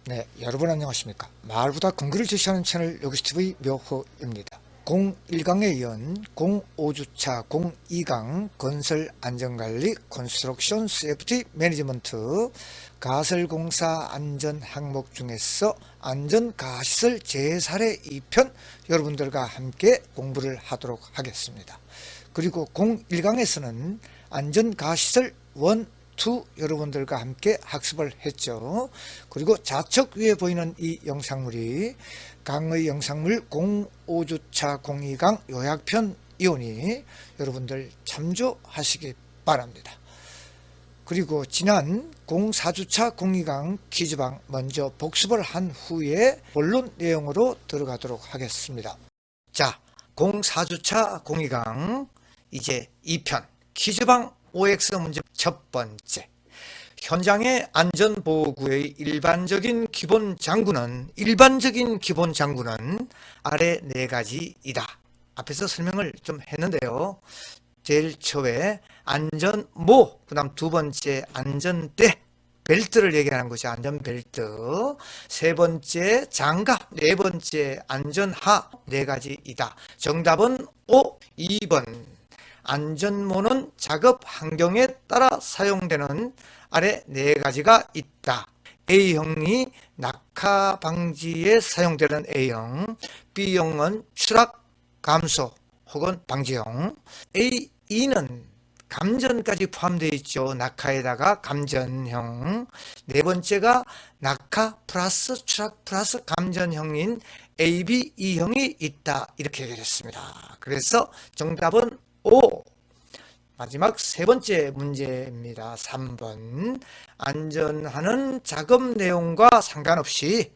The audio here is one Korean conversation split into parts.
네, 여러분 안녕하십니까. 마을보다 근거를 제시하는 채널 요기스TV 묘호입니다. 01강에 이은 05주차 02강 건설 안전관리 컨스트럭션 세프티 매니지먼트 가설공사 안전 항목 중에서 안전가시설 재사례 2편 여러분들과 함께 공부를 하도록 하겠습니다. 그리고 01강에서는 안전가시설 1, 2 여러분들과 함께 학습을 했죠. 그리고 좌측 위에 보이는 이 영상물이 강의 영상물 05주차 02강 요약편 이오니 여러분들 참조하시기 바랍니다. 그리고 지난 04주차 02강 퀴즈방 먼저 복습을 한 후에 본론 내용으로 들어가도록 하겠습니다. 자, 04주차 02강 이제 2편 퀴즈방 OX 문제 첫 번째. 현장의 안전보호구의 일반적인 기본 장구는 아래 네 가지이다. 앞에서 설명을 좀 했는데요. 제일 처음에 안전모, 그 다음 두 번째 안전대, 벨트를 얘기하는 것이 안전벨트, 세 번째 장갑, 네 번째 안전하, 네 가지이다. 정답은 5, 2번. 안전모는 작업 환경에 따라 사용되는 아래 네 가지가 있다. A형이 낙하 방지에 사용되는 A형, B형은 추락 감소 혹은 방지형, A는 감전까지 포함되어 있죠. 낙하에다가 감전형. 네 번째가 낙하 플러스 추락 플러스 감전형인 AB, E형이 있다. 이렇게 얘기했습니다. 그래서 정답은 5. 마지막 세 번째 문제입니다. 3번. 안전하는 작업 내용과 상관없이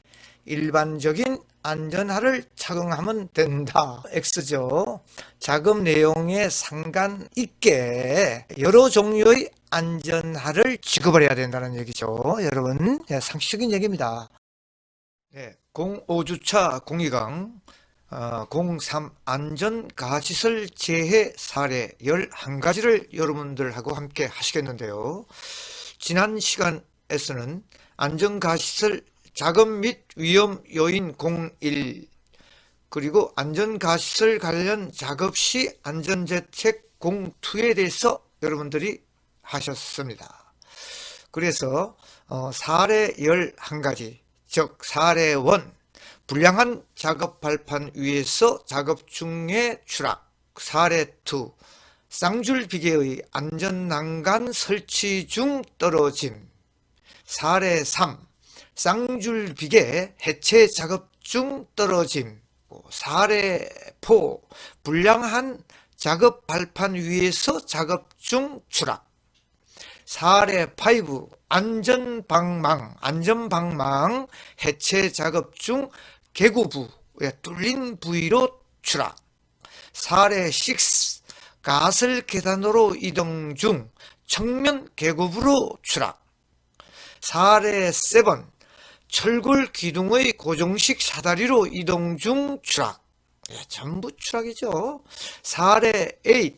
일반적인 안전화를 착용하면 된다. X죠. 작업 내용에 상관있게 여러 종류의 안전화를 지급을 해야 된다는 얘기죠. 여러분, 상식적인 얘기입니다. 네, 05주차 02강 03 안전가시설 재해 사례 11가지를 여러분들하고 함께 하시겠는데요. 지난 시간에서는 안전가시설 작업 및 위험 요인 01, 그리고 안전가시설 관련 작업 시 안전대책 02에 대해서 여러분들이 하셨습니다. 그래서 사례 11가지, 즉 사례 1, 불량한 작업 발판 위에서 작업 중에 추락. 사례 2, 쌍줄 비계의 안전난간 설치 중 떨어짐. 사례 3, 쌍줄 비계 해체 작업 중 떨어짐. 사례 4, 불량한 작업 발판 위에서 작업 중 추락. 사례 5, 안전방망 해체 작업 중 개구부에 뚫린 부위로 추락. 사례 6, 가설 계단으로 이동 중 측면 개구부로 추락. 사례 7, 철골 기둥의 고정식 사다리로 이동 중 추락. 전부 추락이죠. 사례 8,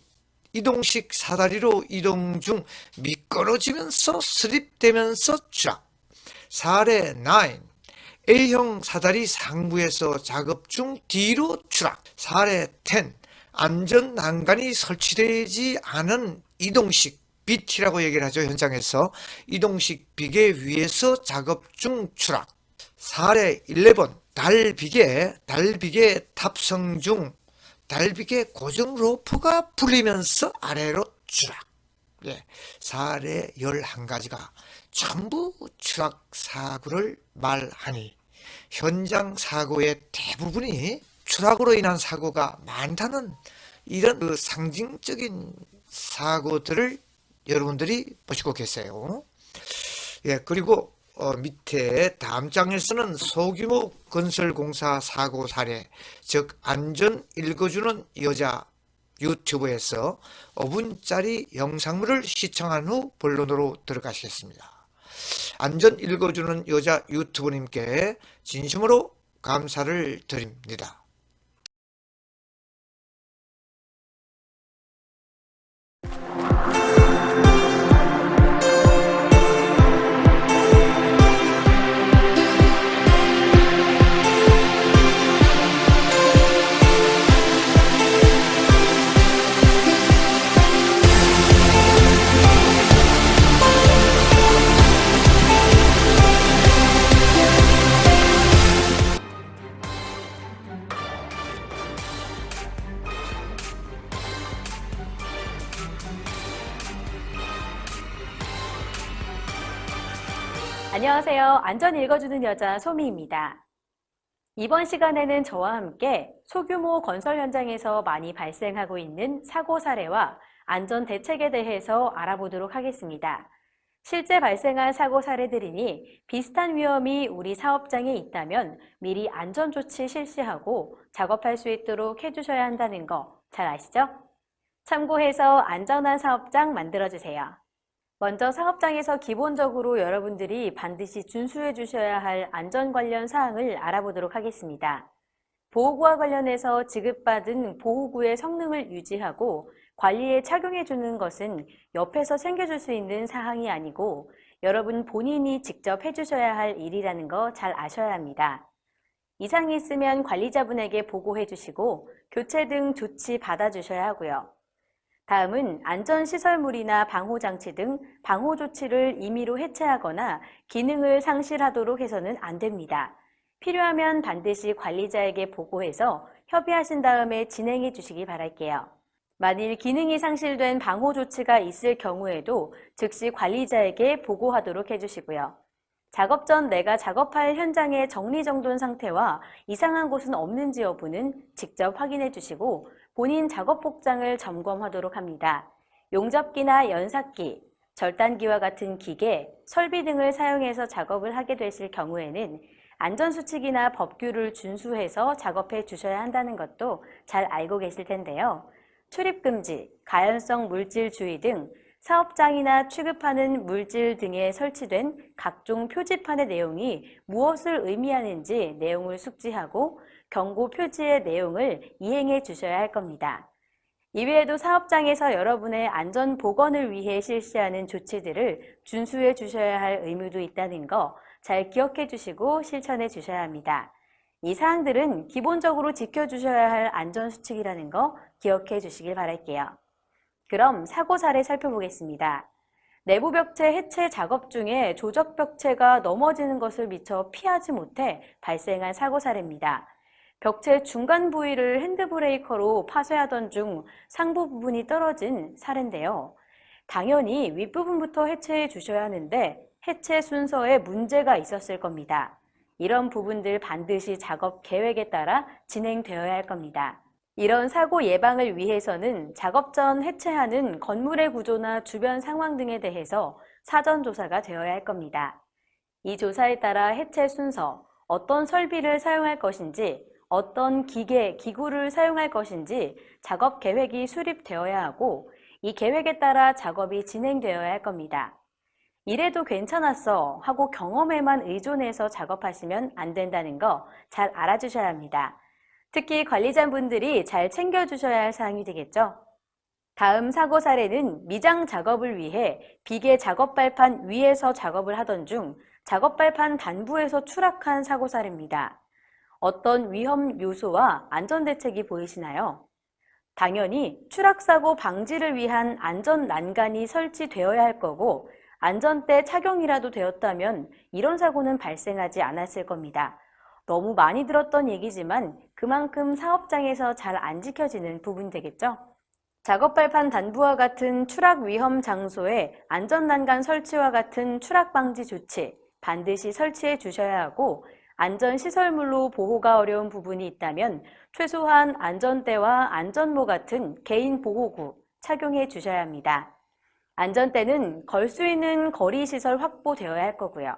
이동식 사다리로 이동 중 미끄러지면서 슬립되면서 추락. 사례 9, A형 사다리 상부에서 작업 중 뒤로 추락. 사례 10, 안전난간이 설치되지 않은 이동식 BT라고 얘기를 하죠. 현장에서 이동식 비계 위에서 작업 중 추락. 사례 11, 달비계 탑승 중 달비계 고정 로프가 풀리면서 아래로 추락. 사례 11가지가 전부 추락 사고를 말하니 현장 사고의 대부분이 추락으로 인한 사고가 많다는 이런 상징적인 사고들을 여러분들이 보시고 계세요. 그리고 밑에 다음 장에서는 소규모 건설공사 사고 사례, 즉 안전 읽어주는 여자 유튜브에서 5분짜리 영상물을 시청한 후 본론으로 들어가시겠습니다. 안전 읽어주는 여자 유튜브님께 진심으로 감사를 드립니다. 안녕하세요. 안전 읽어주는 여자 소미입니다. 이번 시간에는 저와 함께 소규모 건설 현장에서 많이 발생하고 있는 사고 사례와 안전 대책에 대해서 알아보도록 하겠습니다. 실제 발생한 사고 사례들이니 비슷한 위험이 우리 사업장에 있다면 미리 안전 조치 실시하고 작업할 수 있도록 해주셔야 한다는 거 잘 아시죠? 참고해서 안전한 사업장 만들어주세요. 먼저 사업장에서 기본적으로 여러분들이 반드시 준수해 주셔야 할 안전 관련 사항을 알아보도록 하겠습니다. 보호구와 관련해서 지급받은 보호구의 성능을 유지하고 관리에 착용해 주는 것은 옆에서 챙겨줄 수 있는 사항이 아니고 여러분 본인이 직접 해주셔야 할 일이라는 거 잘 아셔야 합니다. 이상이 있으면 관리자분에게 보고해 주시고 교체 등 조치 받아주셔야 하고요. 다음은 안전시설물이나 방호장치 등 방호조치를 임의로 해체하거나 기능을 상실하도록 해서는 안 됩니다. 필요하면 반드시 관리자에게 보고해서 협의하신 다음에 진행해 주시기 바랄게요. 만일 기능이 상실된 방호조치가 있을 경우에도 즉시 관리자에게 보고하도록 해주시고요. 작업 전 내가 작업할 현장의 정리정돈 상태와 이상한 곳은 없는지 여부는 직접 확인해 주시고 본인 작업 복장을 점검하도록 합니다. 용접기나 연삭기, 절단기와 같은 기계, 설비 등을 사용해서 작업을 하게 되실 경우에는 안전수칙이나 법규를 준수해서 작업해 주셔야 한다는 것도 잘 알고 계실 텐데요. 출입금지, 가연성 물질 주의 등 사업장이나 취급하는 물질 등에 설치된 각종 표지판의 내용이 무엇을 의미하는지 내용을 숙지하고 경고 표지의 내용을 이행해 주셔야 할 겁니다. 이외에도 사업장에서 여러분의 안전 보건을 위해 실시하는 조치들을 준수해 주셔야 할 의무도 있다는 거 잘 기억해 주시고 실천해 주셔야 합니다. 이 사항들은 기본적으로 지켜주셔야 할 안전수칙이라는 거 기억해 주시길 바랄게요. 그럼 사고 사례 살펴보겠습니다. 내부 벽체 해체 작업 중에 조적 벽체가 넘어지는 것을 미처 피하지 못해 발생한 사고 사례입니다. 벽체 중간 부위를 핸드브레이커로 파쇄하던 중 상부 부분이 떨어진 사례인데요. 당연히 윗부분부터 해체해 주셔야 하는데 해체 순서에 문제가 있었을 겁니다. 이런 부분들 반드시 작업 계획에 따라 진행되어야 할 겁니다. 이런 사고 예방을 위해서는 작업 전 해체하는 건물의 구조나 주변 상황 등에 대해서 사전 조사가 되어야 할 겁니다. 이 조사에 따라 해체 순서, 어떤 설비를 사용할 것인지, 어떤 기계, 기구를 사용할 것인지 작업 계획이 수립되어야 하고 이 계획에 따라 작업이 진행되어야 할 겁니다. 이래도 괜찮았어 하고 경험에만 의존해서 작업하시면 안 된다는 거 잘 알아주셔야 합니다. 특히 관리자분들이 잘 챙겨주셔야 할 사항이 되겠죠. 다음 사고 사례는 미장 작업을 위해 비계 작업 발판 위에서 작업을 하던 중 작업 발판 단부에서 추락한 사고 사례입니다. 어떤 위험 요소와 안전 대책이 보이시나요? 당연히 추락사고 방지를 위한 안전 난간이 설치되어야 할 거고 안전대 착용이라도 되었다면 이런 사고는 발생하지 않았을 겁니다. 너무 많이 들었던 얘기지만 그만큼 사업장에서 잘 안 지켜지는 부분 되겠죠? 작업 발판 단부와 같은 추락 위험 장소에 안전 난간 설치와 같은 추락 방지 조치 반드시 설치해 주셔야 하고 안전시설물로 보호가 어려운 부분이 있다면 최소한 안전대와 안전모 같은 개인 보호구 착용해 주셔야 합니다. 안전대는 걸 수 있는 거리시설 확보되어야 할 거고요.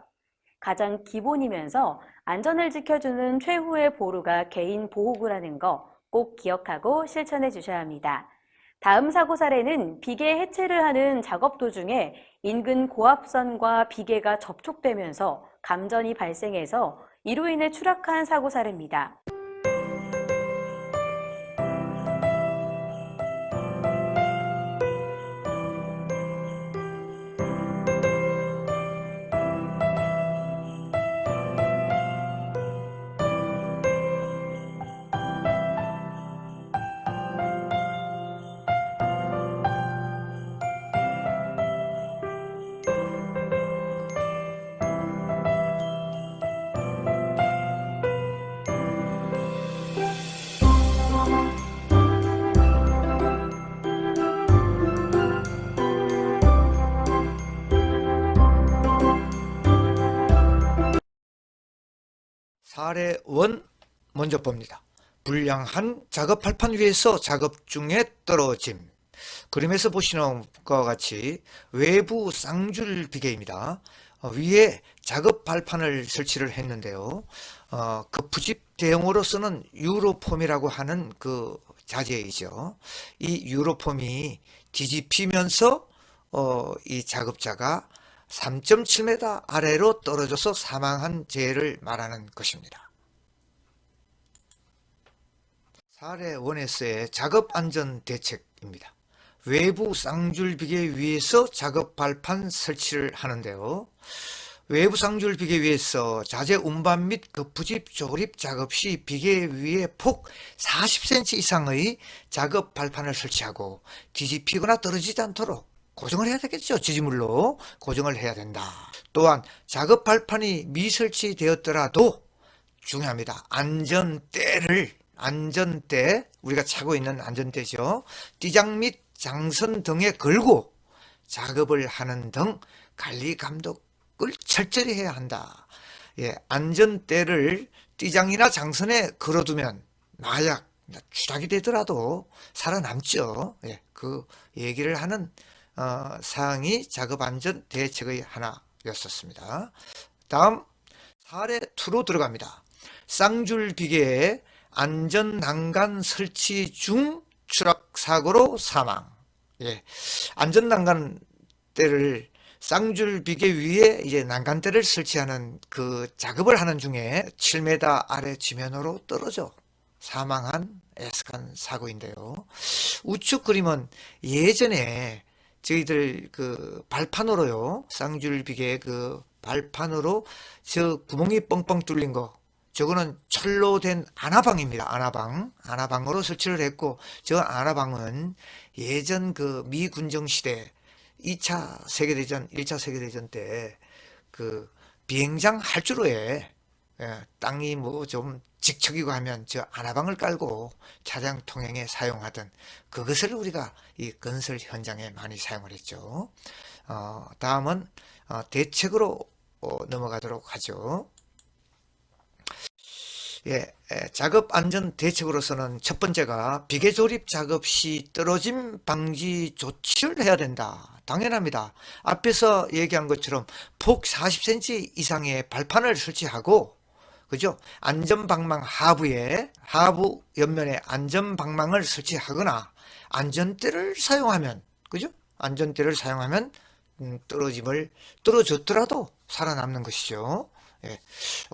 가장 기본이면서 안전을 지켜주는 최후의 보루가 개인 보호구라는 거 꼭 기억하고 실천해 주셔야 합니다. 다음 사고 사례는 비계 해체를 하는 작업 도중에 인근 고압선과 비계가 접촉되면서 감전이 발생해서 이로 인해 추락한 사고 사례입니다. 사례 1 먼저 봅니다. 불량한 작업 발판 위에서 작업 중에 떨어짐. 그림에서 보시는 것과 같이 외부 쌍줄 비계입니다. 위에 작업 발판을 설치를 했는데요. 거푸집 대용으로 쓰는 유로폼이라고 하는 그 자재이죠. 이 유로폼이 뒤집히면서 이 작업자가 3.7m 아래로 떨어져서 사망한 재해를 말하는 것입니다. 사례 1에서의 작업 안전 대책입니다. 외부 쌍줄 비계 위에서 작업 발판 설치를 하는데요. 외부 쌍줄 비계 위에서 자재 운반 및 거푸집 조립 작업 시 비계 위에 폭 40cm 이상의 작업 발판을 설치하고 뒤집히거나 떨어지지 않도록 고정을 해야 되겠죠. 지지물로 고정을 해야 된다. 또한 작업 발판이 미설치되었더라도 중요합니다. 안전대, 우리가 차고 있는 안전대죠. 띠장 및 장선 등에 걸고 작업을 하는 등 관리 감독을 철저히 해야 한다. 예, 안전대를 띠장이나 장선에 걸어두면 만약 추락이 되더라도 살아남죠. 예, 그 얘기를 하는 사항이 작업안전 대책의 하나였었습니다. 다음 사례 2로 들어갑니다. 쌍줄 비계에 안전 난간 설치 중 추락 사고로 사망. 예, 안전 난간대를 쌍줄 비계 위에 이제 난간대를 설치하는 그 작업을 하는 중에 7m 아래 지면으로 떨어져 사망한 애석한 사고인데요. 우측 그림은 예전에 저희들 그 발판으로요, 쌍줄 비계 그 발판으로 저 구멍이 뻥뻥 뚫린 거, 저거는 철로 된 아나방입니다. 아나방으로 설치를 했고, 저 아나방은 예전 그 미군정 시대 2차 세계대전, 1차 세계대전 때 그 비행장 활주로에 땅이 뭐 좀 직척이고 하면 저 아나방을 깔고 차량 통행에 사용하던 그것을 우리가 이 건설 현장에 많이 사용을 했죠. 다음은 대책으로 넘어가도록 하죠. 예, 작업 안전 대책으로서는 첫 번째가 비계 조립 작업 시 떨어짐 방지 조치를 해야 된다. 당연합니다. 앞에서 얘기한 것처럼 폭 40cm 이상의 발판을 설치하고, 그죠? 안전방망 하부 옆면에 안전방망을 설치하거나 안전대를 사용하면, 그죠? 안전대를 사용하면 떨어졌더라도 살아남는 것이죠. 예,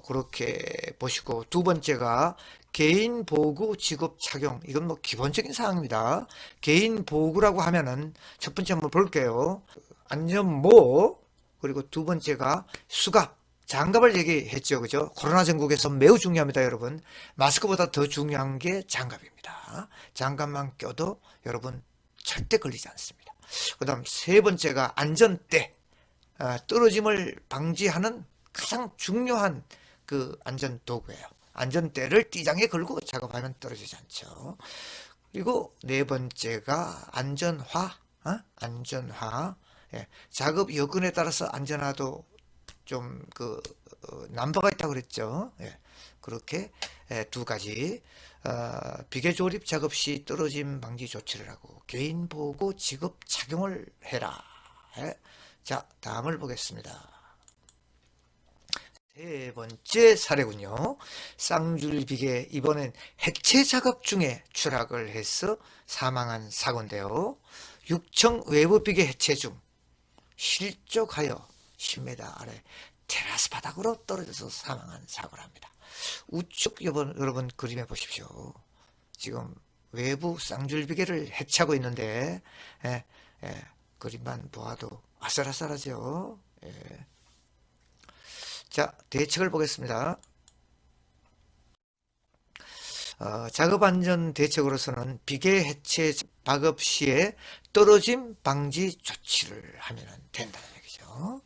그렇게 보시고, 두 번째가 개인 보호구 직업 착용. 이건 뭐 기본적인 사항입니다. 개인 보호구라고 하면은 첫 번째 한번 볼게요. 안전모, 그리고 두 번째가 수갑, 장갑을 얘기했죠. 그죠? 코로나 전국에서 매우 중요합니다, 여러분. 마스크보다 더 중요한 게 장갑입니다. 장갑만 껴도 여러분 절대 걸리지 않습니다. 그 다음 세 번째가 안전대, 떨어짐을 방지하는 가장 중요한 그 안전 도구예요. 안전대를 띠장에 걸고 작업하면 떨어지지 않죠. 그리고 네 번째가 안전화. 예, 작업 여건에 따라서 안전화도 좀 그 넘버가 있다고 그랬죠. 예, 그렇게 두 가지 비계 조립 작업 시 떨어짐 방지 조치를 하고 개인 보고 직업 착용을 해라. 예. 자, 다음을 보겠습니다. 세 번째 사례군요. 쌍줄 비계, 이번엔 해체 작업 중에 추락을 해서 사망한 사고인데요. 6층 외부 비계 해체 중 실족하여 10m 아래 테라스 바닥으로 떨어져서 사망한 사고랍니다. 우측 여러분 그림해 보십시오. 지금 외부 쌍줄 비계를 해체하고 있는데 그림만 보아도 아슬아슬하죠. 예. 자, 대책을 보겠습니다. 작업안전 대책으로서는 비계 해체 작업 시에 떨어짐 방지 조치를 하면 된다는 얘기죠.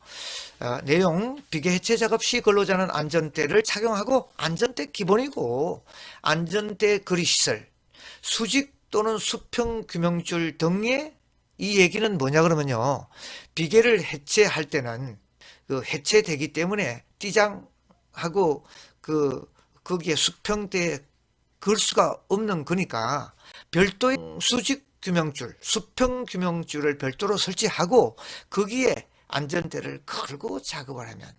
내용, 비계 해체 작업 시 근로자는 안전대를 착용하고, 안전대 기본이고 안전대 거리시설, 수직 또는 수평 규명줄 등의, 이 얘기는 뭐냐 그러면요, 비계를 해체할 때는 그 해체되기 때문에 띠장하고 그 거기에 수평대에 걸 수가 없는 거니까 별도의 수직 규명줄, 수평 규명줄을 별도로 설치하고 거기에 안전대를 걸고 작업을 하면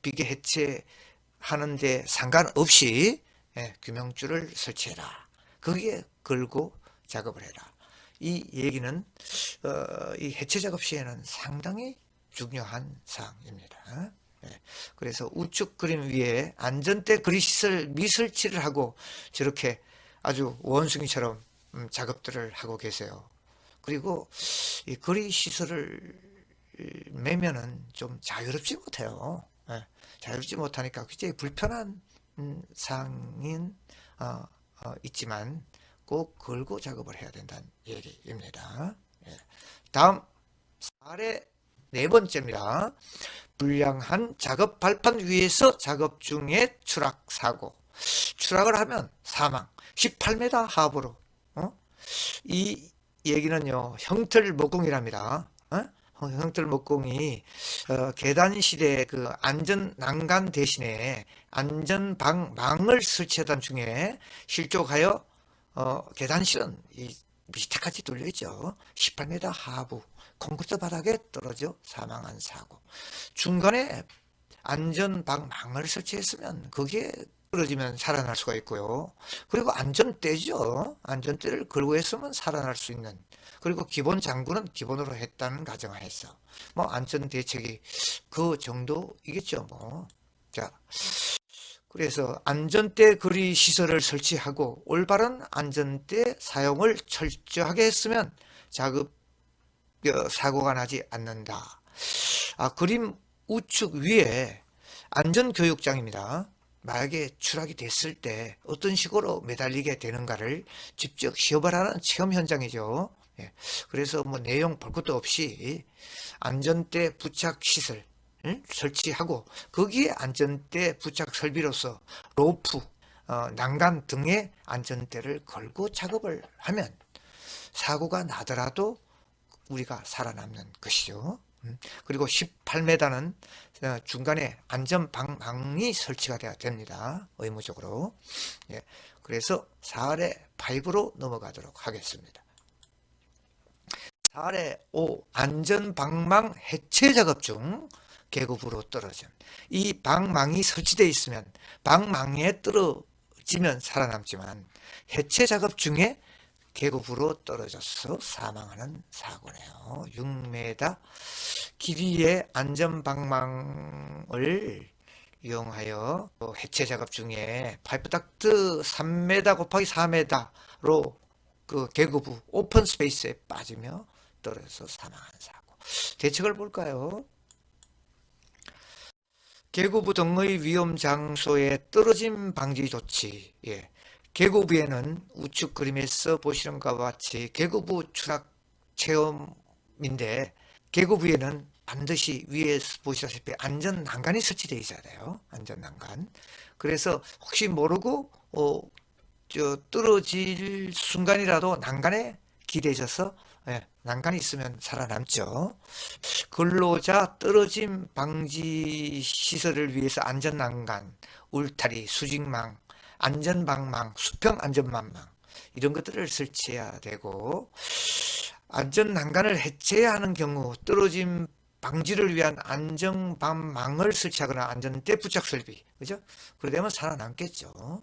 비계 해체하는데 상관없이 규명줄을 설치해라. 거기에 걸고 작업을 해라. 이 얘기는 이 해체 작업 시에는 상당히 중요한 사항입니다. 그래서 우측 그림 위에 안전대 그리시설 미설치를 하고 저렇게 아주 원숭이처럼 작업들을 하고 계세요. 그리고 이 거리시설을 매면은 좀 자유롭지 못해요. 자유롭지 못하니까 굉장히 불편한 사항인 있지만 꼭 걸고 작업을 해야 된다는 얘기입니다. 다음 사례 네 번째입니다. 불량한 작업 발판 위에서 작업 중에 추락 사고. 추락을 하면 사망. 18m 하부로. 이 얘기는요, 형틀 목공이랍니다. 형틀 목공이 계단실에 그 안전 난간 대신에 안전 방망을 설치하던 중에 실족하여 계단실은 이 밑에까지 뚫려 있죠. 18m 하부 콘크리트 바닥에 떨어져 사망한 사고. 중간에 안전 방망을 설치했으면 거기에 떨어지면 살아날 수가 있고요. 그리고 안전대죠. 안전대를 걸고 했으면 살아날 수 있는. 그리고 기본 장구는 기본으로 했다는 가정하에서 뭐 안전 대책이 그 정도이겠죠. 뭐. 자, 그래서 안전대 거리 시설을 설치하고 올바른 안전대 사용을 철저하게 했으면 작업 사고가 나지 않는다. 그림 우측 위에 안전교육장입니다. 만약에 추락이 됐을 때 어떤 식으로 매달리게 되는가를 직접 시험을 하는 체험 현장이죠. 그래서 뭐 내용 볼 것도 없이 안전대 부착 시설 설치하고 거기에 안전대 부착 설비로서 로프, 난간 등의 안전대를 걸고 작업을 하면 사고가 나더라도 우리가 살아남는 것이죠. 그리고 18m는 중간에 안전방망이 설치가 되어야 됩니다. 의무적으로. 그래서 사례 5로 넘어가도록 하겠습니다. 사례 5. 안전방망 해체 작업 중 계급으로 떨어짐. 이 방망이 설치되어 있으면 방망이에 떨어지면 살아남지만 해체 작업 중에 계급으로 떨어져서 사망하는 사고네요. 6m 길이의 안전방망을 이용하여 해체 작업 중에 파이프 닥트 3m 곱하기 4m로 그 계급부 오픈 스페이스에 빠지며 떨어져서 사망한 사고. 대책을 볼까요? 계급부 등의 위험 장소에 떨어짐 방지 조치. 계급부에는 우측 그림에서 보시는 것과 같이 계급부 추락 체험인데 계급부에는 반드시 위에 보시다시피 안전 난간이 설치되어 있어야 돼요. 안전 난간. 그래서 혹시 모르고 떨어질 순간이라도 난간에 기대져서 난간이 있으면 살아남죠. 근로자 떨어짐 방지 시설을 위해서 안전 난간, 울타리, 수직망, 안전방망, 수평 안전망망 이런 것들을 설치해야 되고 안전 난간을 해체해야 하는 경우 떨어짐 방지를 위한 안전방망을 설치하거나 안전대 부착 설비, 그죠? 그러려면 살아남겠죠.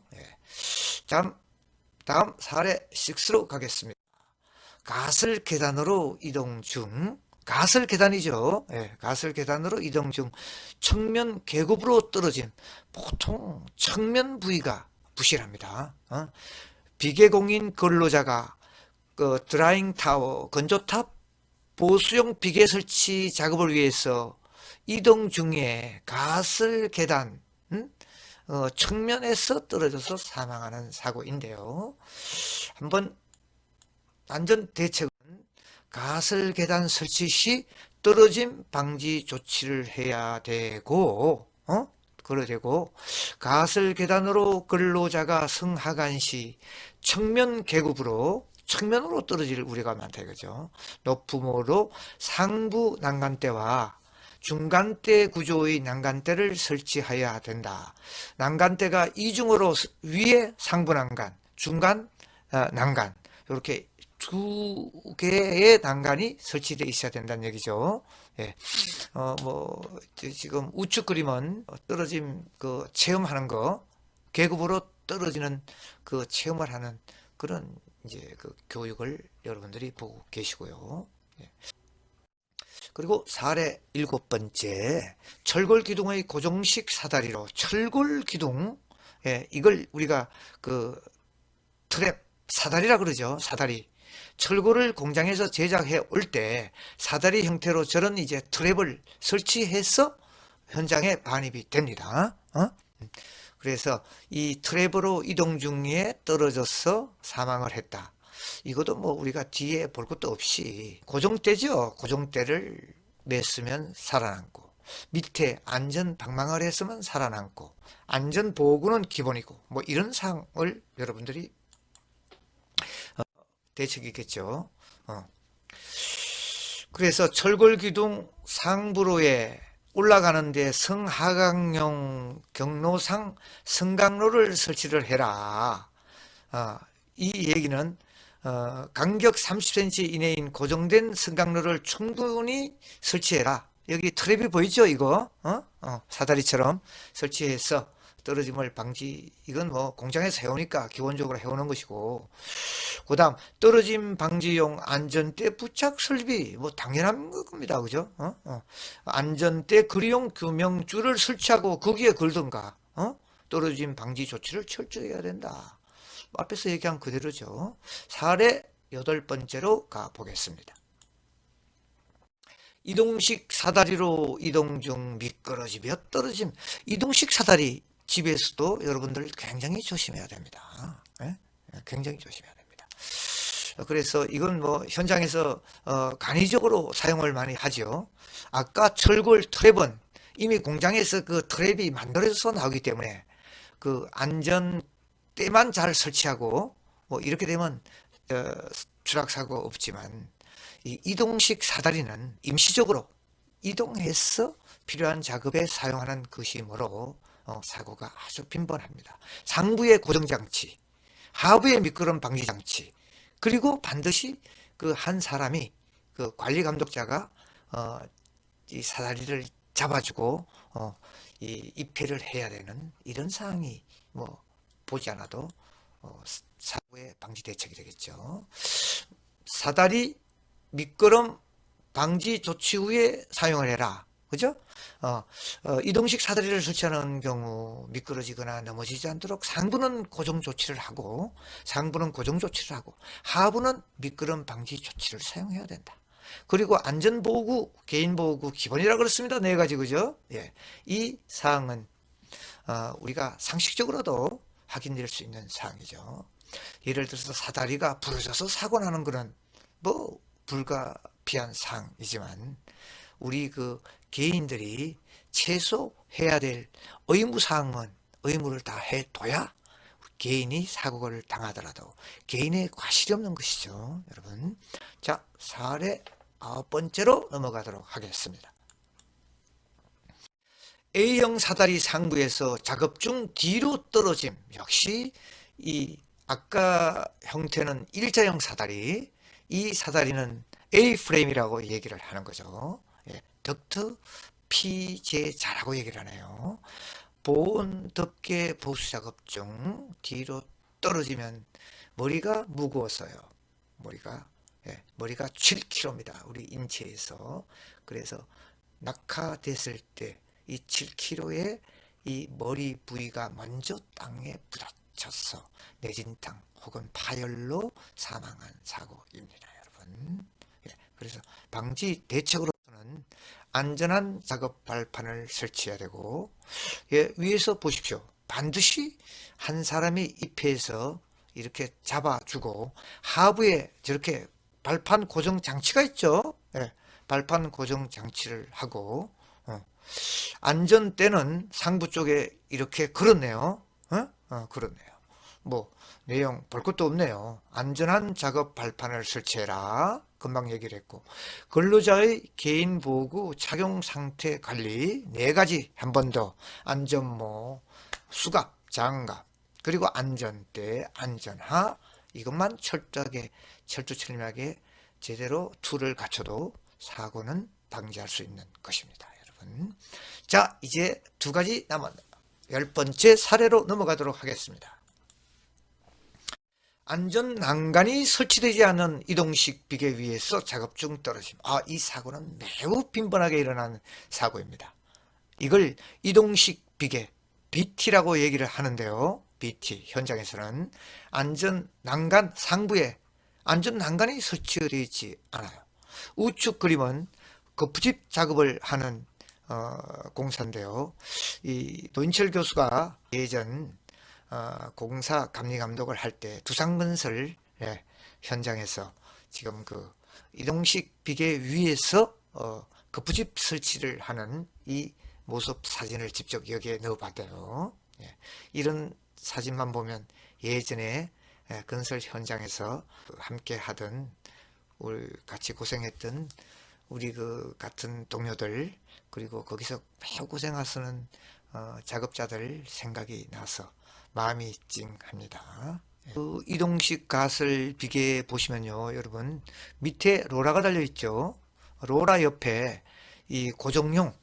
다음 사례 6로 가겠습니다. 가설 계단으로 이동 중, 가설 계단이죠. 가설 계단으로 이동 중 측면 계급으로 떨어진 보통 측면 부위가 부실합니다. 비계공인 근로자가 그 드라잉 타워, 건조탑 보수용 비계 설치 작업을 위해서 이동 중에 가설 계단 측면에서 떨어져서 사망하는 사고인데요. 한번 안전 대책은 가설 계단 설치 시 떨어짐 방지 조치를 해야 되고, 가설 계단으로 근로자가 승하간 시 측면 계급으로 측면으로 떨어질 우려가 많다 이거죠. 높음으로 상부 난간대와 중간대 구조의 난간대를 설치해야 된다. 난간대가 이중으로 위에 상부 난간, 중간 난간 이렇게 두 개의 난간이 설치되어 있어야 된다는 얘기죠. 예. 뭐 지금 우측 그림은 떨어짐 그 체험하는 거, 계급으로 떨어지는 그 체험을 하는 그런 이제 그 교육을 여러분들이 보고 계시고요. 예. 그리고 사례 7번째, 철골 기둥의 고정식 사다리로 철골 기둥, 예, 이걸 우리가 그 트랩 사다리라 그러죠. 사다리. 철골을 공장에서 제작해 올 때 사다리 형태로 저런 이제 트랩을 설치해서 현장에 반입이 됩니다. 그래서 이 트랩으로 이동 중에 떨어져서 사망을 했다. 이것도 뭐 우리가 뒤에 볼 것도 없이 고정대죠. 고정대를 맸으면 살아남고, 밑에 안전 방망이를 했으면 살아남고, 안전 보호구는 기본이고, 뭐 이런 사항을 여러분들이 대책이겠죠. 그래서 철골기둥 상부로에 올라가는데 성하강용 경로상 성강로를 설치를 해라. 이 얘기는 간격 30cm 이내인 고정된 성강로를 충분히 설치해라. 여기 트랩이 보이죠? 이거 사다리처럼 설치해서 떨어짐을 방지, 이건 뭐 공장에서 해오니까 기본적으로 해오는 것이고, 그 다음 떨어짐 방지용 안전대 부착 설비, 뭐 당연한 겁니다. 그죠? 안전대 그리용 규명줄을 설치하고 거기에 걸든가 떨어짐 방지 조치를 철저히 해야 된다. 앞에서 얘기한 그대로죠. 사례 8번째로 가보겠습니다. 이동식 사다리로 이동 중 미끄러지며 떨어짐. 이동식 사다리 집에서도 여러분들 굉장히 조심해야 됩니다. 네? 굉장히 조심해야 됩니다. 그래서 이건 뭐 현장에서 간이적으로 사용을 많이 하죠. 아까 철골 트랩은 이미 공장에서 그 트랩이 만들어져서 나오기 때문에 그 안전대만 잘 설치하고 뭐 이렇게 되면 추락사고 없지만, 이 이동식 사다리는 임시적으로 이동해서 필요한 작업에 사용하는 것이므로 사고가 아주 빈번합니다. 상부의 고정장치, 하부의 미끄럼 방지장치, 그리고 반드시 그 한 사람이 그 관리 감독자가 이 사다리를 잡아주고 이 입회를 해야 되는 이런 사항이 뭐 보지 않아도 사고의 방지 대책이 되겠죠. 사다리 미끄럼 방지 조치 후에 사용을 해라. 그죠? 이동식 사다리를 설치하는 경우 미끄러지거나 넘어지지 않도록 상부는 고정 조치를 하고, 하부는 미끄럼 방지 조치를 사용해야 된다. 그리고 안전보호구, 개인보호구 기본이라 그렇습니다. 4가지, 그죠? 예. 이 사항은 우리가 상식적으로도 확인될 수 있는 사항이죠. 예를 들어서 사다리가 부러져서 사고 나는 거는 뭐 불가피한 사항이지만, 우리 그 개인들이 최소 해야 될 의무사항은 의무를 다 해둬야 개인이 사고를 당하더라도 개인의 과실이 없는 것이죠. 여러분. 자, 사례 9번째로 넘어가도록 하겠습니다. A형 사다리 상부에서 작업 중 뒤로 떨어짐. 역시 이 아까 형태는 일자형 사다리, 이 사다리는 A-프레임이라고 얘기를 하는 거죠. 예, 덕트 피제자라고 얘기를 하네요. 보온 덮개 보수 작업 중 뒤로 떨어지면 머리가 무거워서요. 머리가 7kg입니다. 우리 인체에서. 그래서 낙하됐을 때 이 7kg의 이 머리 부위가 먼저 땅에 부딪혀서 내진탕 혹은 파열로 사망한 사고입니다. 여러분. 예, 그래서 방지 대책으로서는 안전한 작업 발판을 설치해야 되고, 예, 위에서 보십시오. 반드시 한 사람이 입회해서 이렇게 잡아주고, 하부에 저렇게 발판 고정 장치가 있죠. 예, 발판 고정 장치를 하고, 안전대는 상부 쪽에 이렇게 걸었네요. 걸었네요. 뭐 내용 볼 것도 없네요. 안전한 작업 발판을 설치해라. 금방 얘기를 했고, 근로자의 개인 보호구 착용 상태 관리 4가지 한 번 더. 안전모, 수갑, 장갑, 그리고 안전대, 안전하, 이것만 철저하게 철두철미하게 제대로 툴을 갖춰도 사고는 방지할 수 있는 것입니다, 여러분. 자, 이제 2가지 남았네요. 10번째 사례로 넘어가도록 하겠습니다. 안전 난간이 설치되지 않은 이동식 비계 위에서 작업 중 떨어짐. 이 사고는 매우 빈번하게 일어나는 사고입니다. 이걸 이동식 비계, BT라고 얘기를 하는데요. BT, 현장에서는 안전 난간 상부에 안전 난간이 설치되어 있지 않아요. 우측 그림은 거푸집 작업을 하는 공사인데요. 이 노인철 교수가 예전 공사 감리 감독을 할 때 두산건설 현장에서 지금 그 이동식 비계 위에서 거푸집 설치를 하는 이 모습 사진을 직접 여기에 넣어봤대요. 이런 사진만 보면 예전에 건설 현장에서 함께 하던 우리 같이 고생했던 우리 그 같은 동료들, 그리고 거기서 매우 고생하시는 작업자들 생각이 나서 마음이 찡합니다. 그 이동식 가설 비계 보시면요, 여러분, 밑에 로라가 달려 있죠. 로라 옆에 이 고정용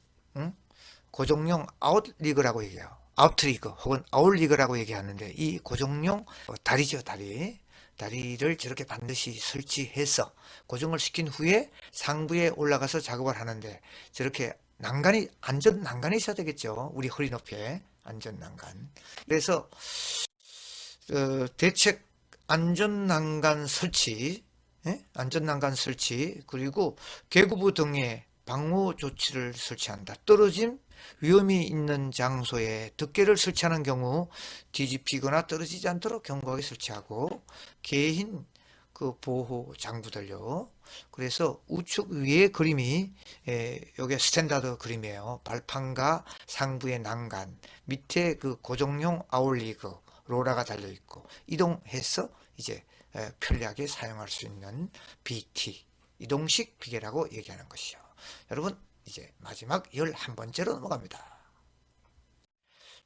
아웃리그라고 얘기해요. 아웃리그 혹은 아웃리그라고 얘기하는데, 이 고정용 다리죠, 다리를 저렇게 반드시 설치해서 고정을 시킨 후에 상부에 올라가서 작업을 하는데, 저렇게 난간이, 안전 난간이 있어야 되겠죠. 우리 허리 높이에 안전 난간. 그래서 대책 안전 난간 설치, 안전 난간 설치, 그리고 계구부 등의 방호 조치를 설치한다. 떨어짐 위험이 있는 장소에 덮개를 설치하는 경우 뒤집히거나 떨어지지 않도록 견고하게 설치하고, 개인 그 보호 장구들요. 그래서 우측 위에 그림이 요게 스탠다드 그림이에요. 발판과 상부의 난간, 밑에 그 고정용 아웃리그 로라가 달려 있고, 이동해서 이제 편리하게 사용할 수 있는 BT, 이동식 비계라고 얘기하는 것이죠. 여러분, 이제 마지막 11번째로 넘어갑니다.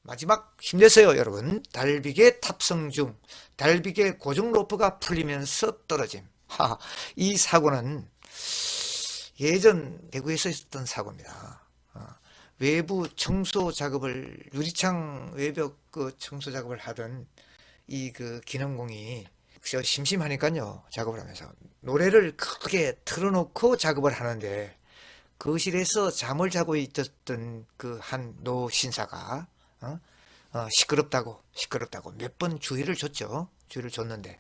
마지막 힘내세요, 여러분. 달비계 탑승 중 달비계 고정 로프가 풀리면서 떨어짐. 이 사고는 예전 대구에서 있었던 사고입니다. 외부 청소 작업을, 유리창 외벽 그 청소 작업을 하던 이 그 기능공이 심심하니까요, 작업을 하면서 노래를 크게 틀어놓고 작업을 하는데, 거실에서 잠을 자고 있었던 그 한 노 신사가 시끄럽다고 몇 번 주의를 줬는데,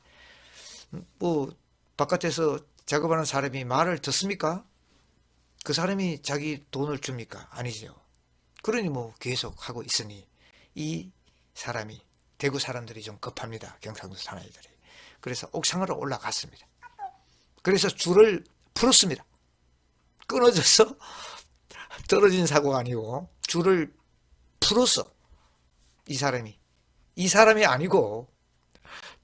뭐 바깥에서 작업하는 사람이 말을 듣습니까? 그 사람이 자기 돈을 줍니까? 아니죠. 그러니 뭐 계속 하고 있으니 이 사람이, 대구 사람들이 좀 급합니다, 경상도 사나이들이. 그래서 옥상으로 올라갔습니다. 그래서 줄을 풀었습니다. 끊어져서 떨어진 사고가 아니고 줄을 풀었어. 이 사람이 아니고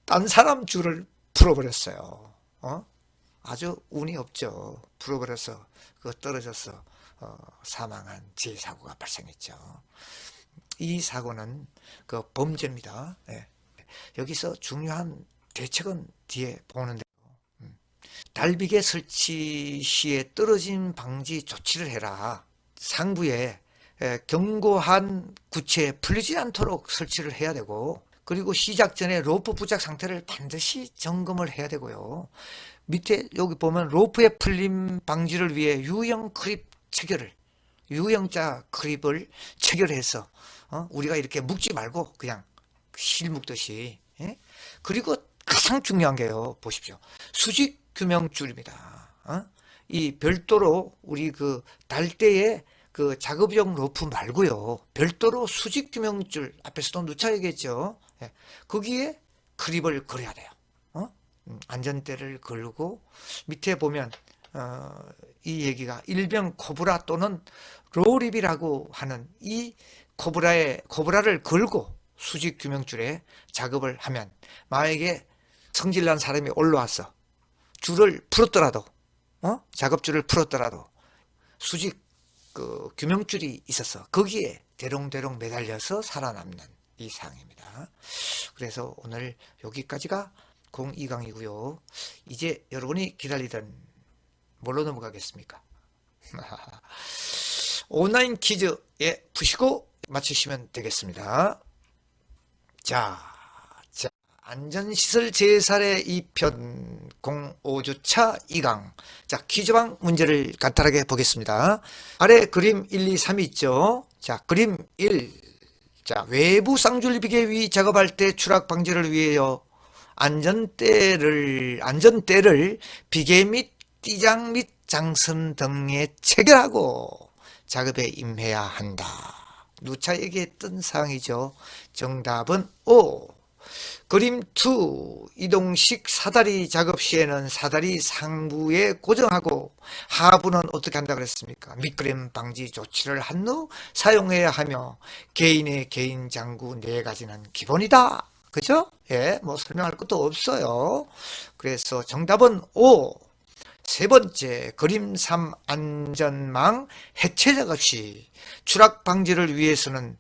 딴 사람 줄을 풀어버렸어요. 아주 운이 없죠. 풀어버려서 그 떨어져서 사망한 재사고가 발생했죠. 이 사고는 그 범죄입니다. 여기서 중요한 대책은 뒤에 보는데, 달비계 설치 시에 떨어짐 방지 조치를 해라. 상부에 견고한 구체에 풀리지 않도록 설치를 해야 되고, 그리고 시작 전에 로프 부착 상태를 반드시 점검을 해야 되고요. 밑에 여기 보면 로프의 풀림 방지를 위해 유형 크립 체결을, 유형자 크립을 체결해서 우리가 이렇게 묶지 말고 그냥 실 묶듯이. 그리고 가장 중요한 게요, 보십시오. 수직 규명줄입니다. 이 별도로 우리 그 달대에 그 작업용 로프 말고요, 별도로 수직 규명줄, 앞에서도 누차 얘기했죠. 거기에 크립을 걸어야 돼요. 안전대를 걸고, 밑에 보면 이 얘기가 일명 코브라 또는 로립이라고 하는 이 코브라를 걸고 수직 규명줄에 작업을 하면 만약에 성질난 사람이 올라왔어. 줄을 풀었더라도 작업줄을 풀었더라도 수직 그 규명줄이 있어서 거기에 대롱대롱 매달려서 살아남는 이 사항입니다. 그래서 오늘 여기까지가 02강이고요. 이제 여러분이 기다리던 뭘로 넘어가겠습니까? 온라인 퀴즈에 푸시고 맞추시면 되겠습니다. 자, 안전시설 재살의 2편 05주차 2강. 자, 퀴즈방 문제를 간단하게 보겠습니다. 아래 그림 1, 2, 3이 있죠. 자, 그림 1. 자, 외부 쌍줄 비계 위 작업할 때 추락 방지를 위하여 안전대를 비계 및 띠장 및 장선 등에 체결하고 작업에 임해야 한다. 누차 얘기했던 사항이죠. 정답은 O. 그림 2. 이동식 사다리 작업 시에는 사다리 상부에 고정하고 하부는 어떻게 한다 그랬습니까? 미끄럼 방지 조치를 한 후 사용해야 하며 개인의 개인 장구 4가지는 기본이다. 그죠? 예, 뭐 설명할 것도 없어요. 그래서 정답은 O. 세 번째, 그림 3. 안전망 해체 작업 시 추락 방지를 위해서는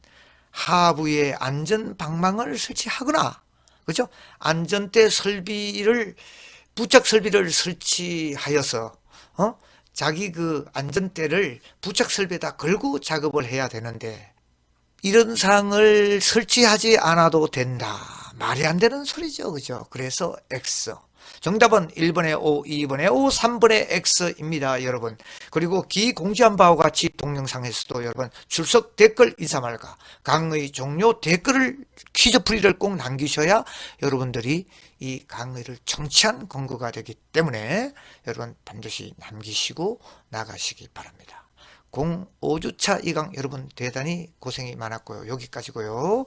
하부에 안전 방망을 설치하거나, 그죠? 안전대 설비를, 부착 설비를 설치하여서, 자기 그 안전대를 부착 설비에다 걸고 작업을 해야 되는데, 이런 사항을 설치하지 않아도 된다. 말이 안 되는 소리죠. 그죠? 그래서 X. 정답은 1번에 O, 2번에 O, 3번에 X입니다. 여러분. 그리고 기공지한 바와 같이 동영상에서도 여러분 출석 댓글 인사말과 강의 종료 댓글을 퀴즈풀이를 꼭 남기셔야 여러분들이 이 강의를 청취한 권고가 되기 때문에 여러분 반드시 남기시고 나가시기 바랍니다. 05주차 2강 여러분 대단히 고생이 많았고요. 여기까지고요.